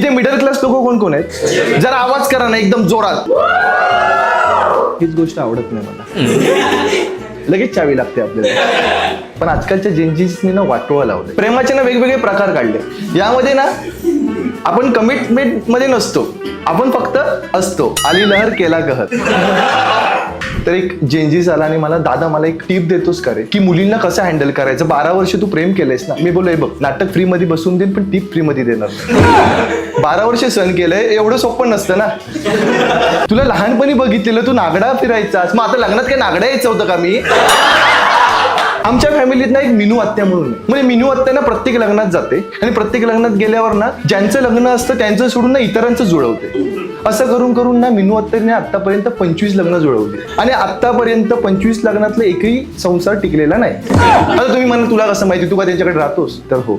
इथे middle class लोक कोण कोण आहेत? जरा आवाज करा ना एकदम जोरात. हीच गोष्ट आवडत नाही मला. लगेच चावी लागते आपल्याला. पण आजकालच्या जेनजीसनी ना वाटोळं लावलंय. प्रेमाचे ना वेगवेगळे प्रकार काढले. यामध्ये ना आपण कमिटमेंट मध्ये नसतो, आपण फक्त असतो. आली लहर केला कहर. तर एक जेनजीस आला आणि मला एक टीप देतोस का रे, की मुलींना कसं हँडल करायचं. 12 वर्ष तू प्रेम केलंयस ना. मी बोललो, बघ नाटक फ्री मध्ये बसून देईन पण टीप फ्री मध्ये देणार. 12 वर्ष सहन केलंय, एवढं सोपं नसतं ना. तुला लहानपणी बघितलेलं, तू नागडा फिरायचास, मग आता लग्नात काय नागडा यायचं होतं का मी? आमच्या फॅमिलीत ना एक मिनू आत्या म्हणून, म्हणजे मिनू आत्या ना प्रत्येक लग्नात जाते आणि प्रत्येक लग्नात गेल्यावर ना ज्यांचं लग्न असतं त्यांचं सोडून ना इतरांचं जुळवते. असं करून करून ना मिनू आत्याने आतापर्यंत 25 लग्न जुळवली आणि आतापर्यंत 25 लग्नातलं एकही संसार टिकलेला नाही. आता तुम्ही म्हणा तुला कसं माहिती, तू का त्यांच्याकडे राहतोस? तर हो,